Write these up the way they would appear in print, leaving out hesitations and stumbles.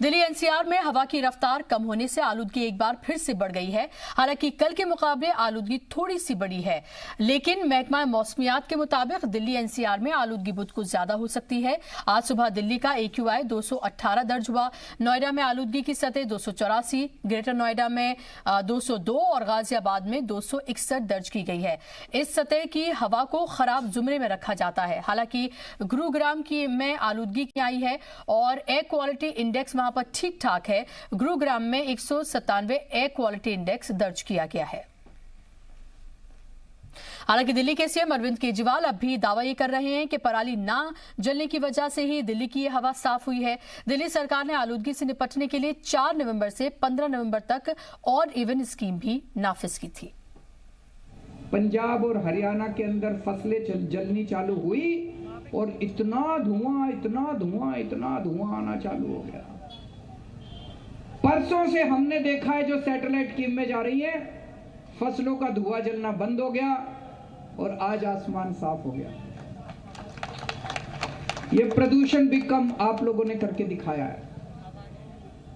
Delhi NCR में हवा की रफ्तार कम होने से आलूदगी एक बार फिर से बढ़ गई है। हालांकि कल के मुकाबले आलूदगी थोड़ी सी बढ़ी है, लेकिन महकमा मौसमियात के मुताबिक दिल्ली एनसीआर में आलूदगी बुध को ज्यादा हो सकती है। आज सुबह दिल्ली का AQI 218 दर्ज हुआ। नोएडा में आलूदगी की सतह 284, ग्रेटर नोएडा में 202 और गाजियाबाद में 261 दर्ज की गई है। इस सतह की हवा को खराब जुमरे में रखा जाता है। हालांकि गुरुग्राम की में आलूदगी की आई है और एयर क्वालिटी इंडेक्स वहां पर ठीक ठाक है। गुरुग्राम में 197 एयर क्वालिटी इंडेक्स दर्ज किया गया है। हालांकि दिल्ली के सीएम अरविंद केजरीवाल अब भी दावा ये कर रहे हैं कि पराली ना जलने की वजह से ही दिल्ली की हवा साफ हुई है। दिल्ली सरकार ने आलूदगी से निपटने के लिए 4 नवंबर से 15 नवंबर तक ऑड इवन स्कीम भी नाफिज की थी। पंजाब और हरियाणा के अंदर फसलें जलनी चालू हुई और इतना धुआं आना चालू हो गया। परसों से हमने देखा है जो सैटेलाइट टीम में जा रही है, फसलों का धुआं जलना बंद हो गया और आज आसमान साफ हो गया। ये प्रदूषण भी कम आप लोगों ने करके दिखाया है।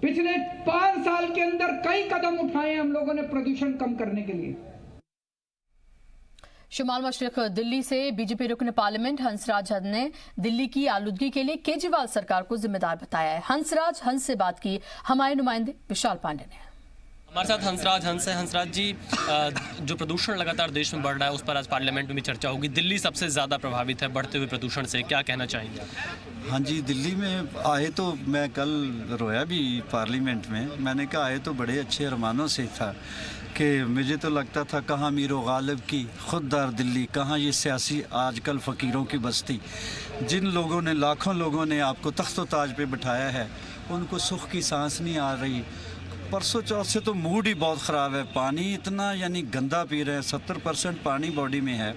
पिछले 5 साल के अंदर कई कदम उठाए हम लोगों ने प्रदूषण कम करने के लिए। शुमाल मशरिक दिल्ली से बीजेपी रुकन पार्लियामेंट हंसराज हंस ने दिल्ली की आलूदगी के लिए केजरीवाल सरकार को जिम्मेदार बताया है। हंसराज हंस से बात की हमारे नुमाइंदे विशाल पांडे ने। हमारे साथ हंसराज हंस है। हंसराज जी, जो प्रदूषण लगातार देश में बढ़ रहा है उस पर आज पार्लियामेंट में भी चर्चा होगी। दिल्ली सबसे ज़्यादा प्रभावित है बढ़ते हुए प्रदूषण से, क्या कहना चाहेंगे? हाँ जी, दिल्ली में आए तो मैं कल रोया भी पार्लियामेंट में। मैंने कहा आए तो बड़े अच्छे अरमानों से था कि मुझे तो लगता था कहाँ मीरो गालिब की खुददार दिल्ली, कहाँ ये सियासी आजकल फ़कीरों की बस्ती। जिन लोगों ने, लाखों लोगों ने आपको तख्तो ताज पे बिठाया है, उनको सुख की सांस नहीं आ रही। परसों चौथ से तो मूड ही बहुत ख़राब है। पानी इतना यानी गंदा पी रहे हैं, 70% पानी बॉडी में है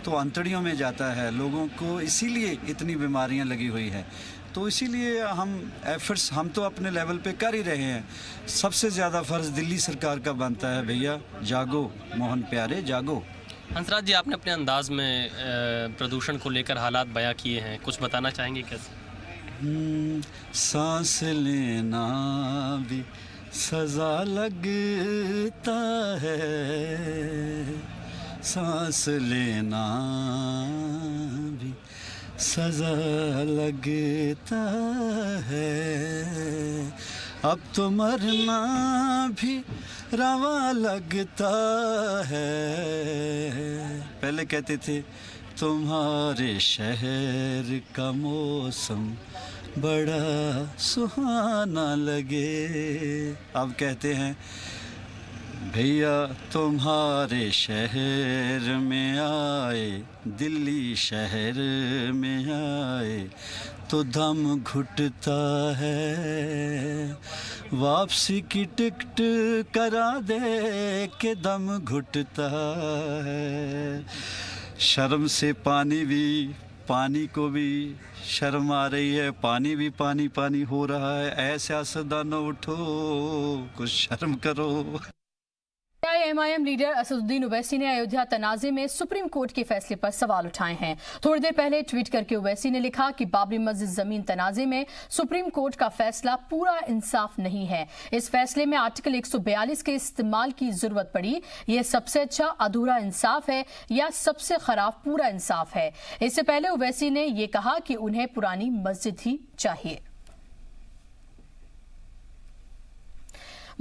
तो आंतड़ियों में जाता है। लोगों को इसीलिए इतनी बीमारियां लगी हुई है। तो इसीलिए हम एफर्ट्स हम तो अपने लेवल पे कर ही रहे हैं। सबसे ज़्यादा फ़र्ज़ दिल्ली सरकार का बनता है, भैया जागो मोहन प्यारे जागो। हंसराज जी, आपने अपने अंदाज में प्रदूषण को लेकर हालात बयां किए हैं, कुछ बताना चाहेंगे कैसे? सांस लेना भी सजा लगता है, सांस लेना भी सजा लगता है, अब तो मरना भी रवा लगता है। पहले कहते थे तुम्हारे शहर का मौसम बड़ा सुहाना लगे, अब कहते हैं भैया तुम्हारे शहर में आए, दिल्ली शहर में आए तो दम घुटता है, वापसी की टिकट करा दे के दम घुटता है। शर्म से पानी को भी शर्म आ रही है, पानी भी पानी हो रहा है। ऐसे सियासतदानों उठो, कुछ शर्म करो। MIM लीडर असदुद्दीन ओवैसी ने अयोध्या तनाज़े में सुप्रीम कोर्ट के फैसले पर सवाल उठाए हैं। थोड़ी देर पहले ट्वीट करके ओवैसी ने लिखा कि बाबरी मस्जिद जमीन तनाज़े में सुप्रीम कोर्ट का फैसला पूरा इंसाफ नहीं है। इस फैसले में आर्टिकल 142 के इस्तेमाल की जरूरत पड़ी। यह सबसे अच्छा अधूरा इंसाफ है या सबसे खराब पूरा इंसाफ है। इससे पहले ओवैसी ने यह कहा कि उन्हें पुरानी मस्जिद ही चाहिए।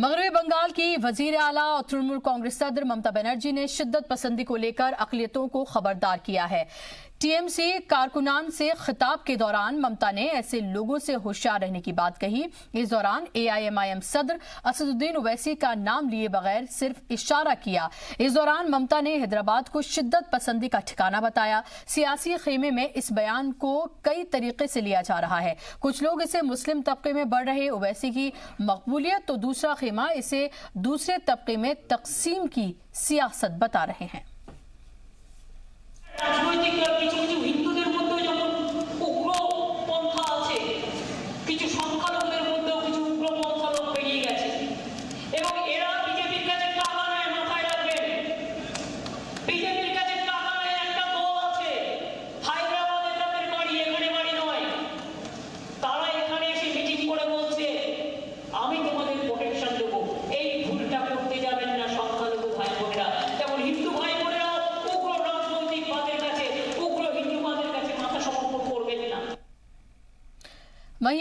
मगरबी बंगाल की वजीर आला और तृणमूल कांग्रेस सदर ममता बनर्जी ने शिद्दत पसंदी को लेकर अक़लियतों को खबरदार किया है। TMC कारकुनान से खिताब के दौरान ममता ने ऐसे लोगों से होशियार रहने की बात कही। इस दौरान AIMIM सदर असदुद्दीन ओवैसी का नाम लिए बगैर सिर्फ इशारा किया। इस दौरान ममता ने हैदराबाद को शिद्दत पसंदी का ठिकाना बताया। सियासी खेमे में इस बयान को कई तरीके से लिया जा रहा है। कुछ लोग इसे मुस्लिम तबके में बढ़ रहे ओवैसी की मकबूलियत, तो दूसरा खेमा इसे दूसरे तबके में तकसीम की सियासत बता रहे हैं। রাজনৈতিক দল কিছু কিছু হিন্দুদের মধ্যে যেমন উগ্রপন্থা আছে, কিছু সংখ্যালঘুদের মধ্যেও কিছু উগ্রপন্থা লোক বেরিয়ে গেছে এবং এরা বিজেপির কাছে টাকা নেয়। মাথায় রাখবেন, বিজেপির কাছে টাকা নেয় একটা দল আছে, হায়দ্রাবাদে তাদের বাড়ি, এখানে বাড়ি নয়। তারা এখানে এসে মিটিং করে বলছে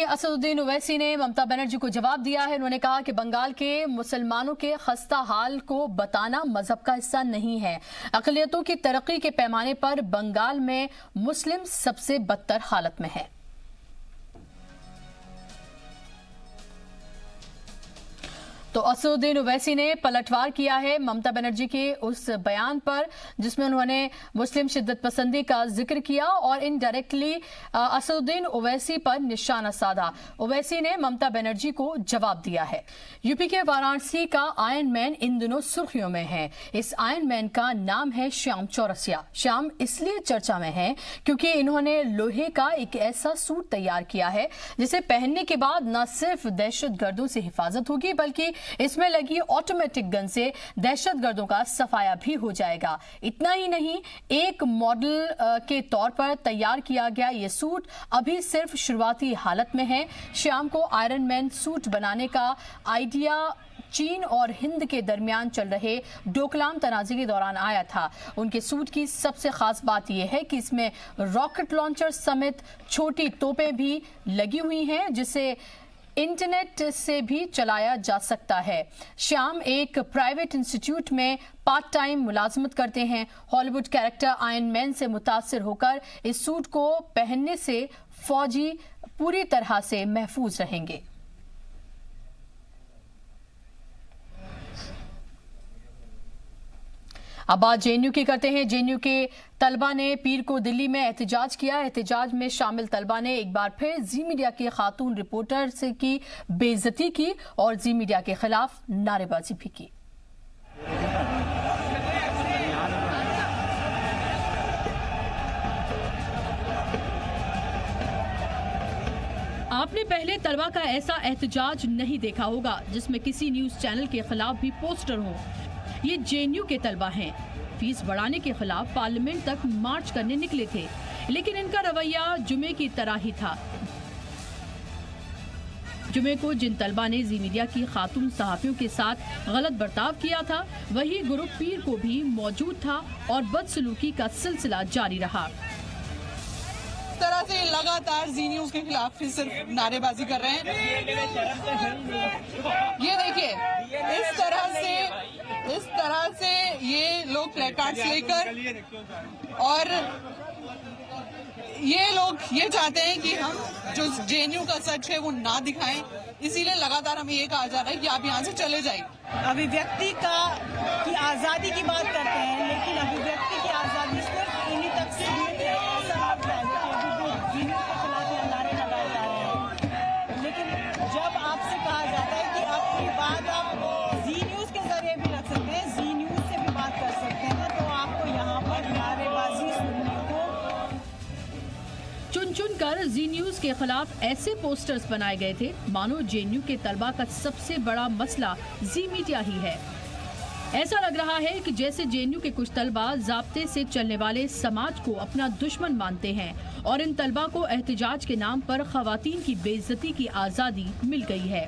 असदुद्दीन ओवैसी ने ममता बनर्जी को जवाब दिया है। उन्होंने कहा कि बंगाल के मुसलमानों के खस्ता हाल को बताना मजहब का हिस्सा नहीं है। अक़लियतों की तरक्की के पैमाने पर बंगाल में मुस्लिम सबसे बदतर हालत में है। तो असदुद्दीन ओवैसी ने पलटवार किया है ममता बनर्जी के उस बयान पर जिसमें उन्होंने मुस्लिम शिद्दत पसंदी का जिक्र किया और इनडायरेक्टली असदुद्दीन ओवैसी पर निशाना साधा। ओवैसी ने ममता बनर्जी को जवाब दिया है। यूपी के वाराणसी का आयरन मैन इन दिनों सुर्खियों में है। इस आयरन मैन का नाम है श्याम चौरसिया। श्याम इसलिए चर्चा में है क्योंकि इन्होंने लोहे का एक ऐसा सूट तैयार किया है जिसे पहनने के बाद न सिर्फ दहशतगर्दों से हिफाजत होगी बल्कि इसमें लगी ऑटोमेटिक गन से दहशतगर्दों का सफाया भी हो जाएगा। इतना ही नहीं, एक मॉडल के तौर पर तैयार किया गया ये सूट अभी सिर्फ शुरुआती हालत में है। श्याम को आयरन मैन सूट बनाने का आइडिया चीन और हिंद के दरमियान चल रहे डोकलाम तनाज़े के दौरान आया था। उनके सूट की सबसे खास बात यह है कि इसमें रॉकेट लॉन्चर समेत छोटी तोपें भी लगी हुई हैं जिसे इंटरनेट से भी चलाया जा सकता है। श्याम एक प्राइवेट इंस्टीट्यूट में पार्ट टाइम मुलाजमत करते हैं। हॉलीवुड कैरेक्टर आयरन मैन से मुतासिर होकर इस सूट को पहनने से फौजी पूरी तरह से महफूज रहेंगे। अब बात जेएनयू की करते हैं। जेएनयू के तलबा ने पीर को दिल्ली में एहतजाज किया। एहतजाज में शामिल तलबा ने एक बार फिर जी मीडिया के खातून रिपोर्टर से की बेइज्जती की और जी मीडिया के खिलाफ नारेबाजी भी की। आपने पहले तलबा का ऐसा एहतजाज नहीं देखा होगा जिसमें किसी न्यूज चैनल के खिलाफ भी पोस्टर हो। ये जेएनयू के तलबा हैं। फीस बढ़ाने के खिलाफ पार्लियामेंट तक मार्च करने निकले थे, लेकिन इनका रवैया जुमे की तरह ही था। जुमे को जिन तलबा ने जी मीडिया की खातून सहाफियों के साथ गलत बर्ताव किया था, वही ग्रुप पीर को भी मौजूद था और बदसलूकी का सिलसिला जारी रहा। इस तरह से लगातार जी न्यूज के खिलाफ फिर सिर्फ नारेबाजी कर रहे हैं। ये देखिए, इस तरह से ये लोग प्लेकार्ड्स लेकर और ये लोग ये चाहते हैं कि हम जो जेएनयू का सच है वो ना दिखाएं। इसीलिए लगातार हमें ये कहा जा रहा है कि आप यहाँ से चले जाइए। अभिव्यक्ति की आजादी की बात करते हैं, लेकिन अभिव्यक्ति की आजादी सिर्फ इन्हीं तक सीमित है। ऐसा लगता है कि जेएनयू के खिलाफ ये नारे लगाए जा रहे हैं, लेकिन जब आपसे कहा जाता है कि आपकी बात आप जी न्यूज के जरिए भी रख सकते हैं, जी न्यूज से भी बात कर सकते हैं, तो आपको यहाँ पर नारेबाजी सुनने को चुन कर जी न्यूज के खिलाफ ऐसे पोस्टर्स बनाए गए थे मानो जेएनयू के तलबा का सबसे बड़ा मसला जी मीडिया ही है। ऐसा लग रहा है कि जैसे जेएनयू के कुछ तलबा ज़ाब्ते से चलने वाले समाज को अपना दुश्मन मानते हैं और इन तलबा को एहतजाज के नाम पर खवातीन की बेइज्जती की आज़ादी मिल गई है।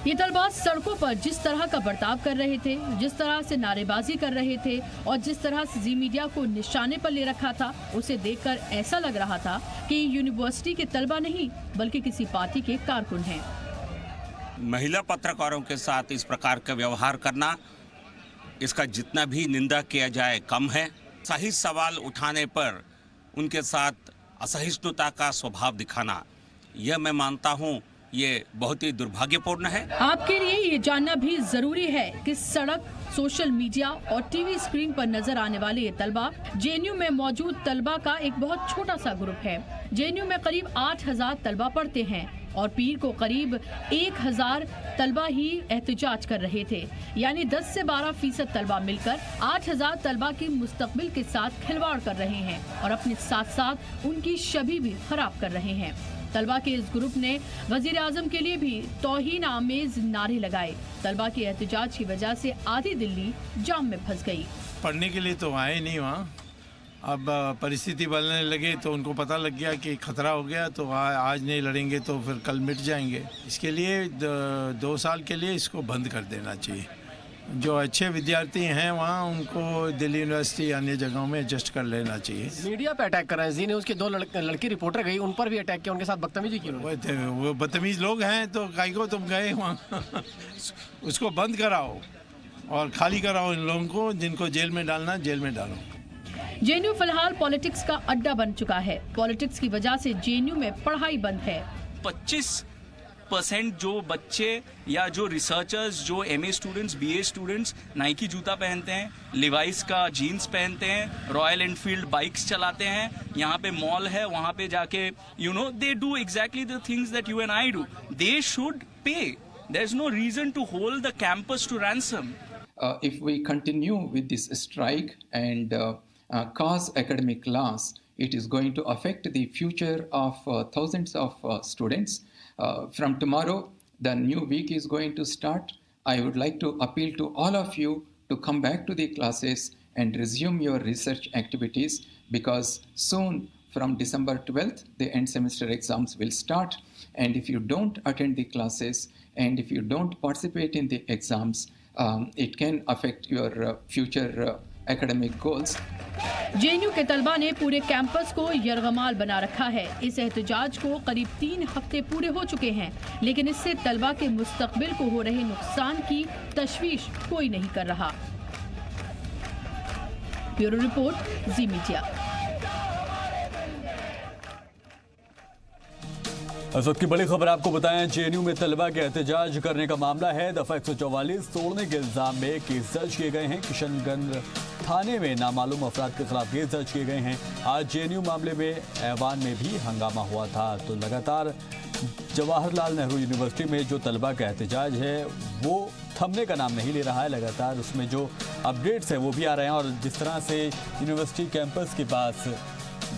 ये तलबा सड़कों पर जिस तरह का बर्ताव कर रहे थे, जिस तरह से नारेबाजी कर रहे थे और जिस तरह से जी मीडिया को निशाने पर ले रखा था, उसे देखकर ऐसा लग रहा था कि यूनिवर्सिटी के तलबा नहीं बल्कि किसी पार्टी के कारकुन हैं। महिला पत्रकारों के साथ इस प्रकार का व्यवहार करना, इसका जितना भी निंदा किया जाए कम है। सही सवाल उठाने पर उनके साथ असहिष्णुता का स्वभाव दिखाना, यह मैं मानता हूँ ये बहुत ही दुर्भाग्यपूर्ण है। आपके लिए ये जानना भी जरूरी है कि सड़क, सोशल मीडिया और टीवी स्क्रीन पर नजर आने वाले ये तलबा जेएनयू में मौजूद तलबा का एक बहुत छोटा सा ग्रुप है। जेएनयू में करीब 8000 तलबा पढ़ते हैं और पीर को करीब 1000 तलबा ही एहतजाज कर रहे थे। यानी 10 से 12% तलबा मिलकर 8000 तलबा की मुस्तकबिल के साथ खिलवाड़ कर रहे हैं और अपने साथ साथ उनकी छवि भी खराब कर रहे हैं। तलबा के इस ग्रुप ने वजीर आजम के लिए भी तौहीन आमेज नारे लगाए। तलबा के एहतजाज की वजह से आधी दिल्ली जाम में फंस गई। पढ़ने के लिए तो आए नहीं वहाँ, अब परिस्थिति बदलने लगे तो उनको पता लग गया कि खतरा हो गया, तो आज नहीं लड़ेंगे तो फिर कल मिट जाएंगे। इसके लिए 2 साल के लिए इसको बंद कर देना चाहिए। जो अच्छे विद्यार्थी हैं वहाँ उनको दिल्ली यूनिवर्सिटी अन्य जगहों में एडजस्ट कर लेना चाहिए। मीडिया पे अटैक कर रहे हैं। जी न्यूज़ की 2 लड़की रिपोर्टर गई, उन पर भी अटैक किया, उनके साथ बदतमीजी की। वो बदतमीज लोग हैं तो काहे को तुम गए वहाँ उसको बंद कराओ और खाली कराओ इन लोगों को, जिनको जेल में डालना जेल में डालो। जेएनयू फिलहाल पॉलिटिक्स का अड्डा बन चुका है। पॉलिटिक्स की वजह से जेएनयू में पढ़ाई बंद है। 25% जो बच्चे या जो रिसर्चर्स, जो MA students, BA students Nike जूता पहनते हैं, लिवाइस का जीन्स पहनते हैं, रॉयल एनफील्ड बाइक्स चलाते हैं, यहाँ पे मॉल है, वहाँ पे जाके they do exactly the things that you and I do. They should pay. There is no reason to hold the campus to ransom. If we continue with this strike and cause academic loss, it is going to affect the future of thousands of students. From tomorrow, the new week is going to start. I would like to appeal to all of you to come back to the classes and resume your research activities, because soon, from December 12th, the end semester exams will start. And if you don't attend the classes and if you don't participate in the exams, it can affect your future academic goals. JNU के तलबा ने पूरे campus को यरगमाल बना रखा है। इस एहतजाज को करीब 3 हफ्ते पूरे हो चुके हैं, लेकिन इससे तलबा के मुस्तकबिल को हो रहे नुकसान की तशवीश कोई नहीं कर रहा। ब्यूरो रिपोर्ट, जी मीडिया। इस वक्त की बड़ी खबर आपको बताएं, जेएनयू में तलबा के एहतजाज करने का मामला है। दफा 144 तोड़ने के इल्जाम में केस दर्ज किए गए हैं। किशनगंज थाने में नामालूम अफराद के खिलाफ केस दर्ज किए गए हैं। आज जेएनयू मामले में ऐवान में भी हंगामा हुआ था। तो लगातार जवाहरलाल नेहरू यूनिवर्सिटी में जो तलबा का एहतजाज है वो थमने का नाम नहीं ले रहा है। लगातार उसमें जो अपडेट्स है वो भी आ रहे हैं, और जिस तरह से यूनिवर्सिटी कैंपस के पास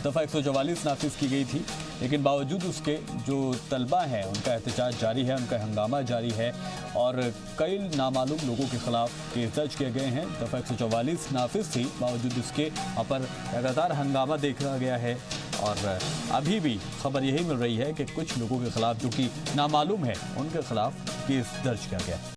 दफ़ा 144 नाफिज की गई थी, लेकिन बावजूद उसके जो तलबा हैं उनका एहतजाज जारी है, उनका हंगामा जारी है, और कई नामालूम लोगों के खिलाफ केस दर्ज किए गए हैं। दफ़ा 144 नाफिज थी, बावजूद उसके पर लगातार हंगामा देखा गया है। और अभी भी खबर यही मिल रही है कि कुछ लोगों के खिलाफ जो कि नामालूम है उनके खिलाफ केस दर्ज किया गया।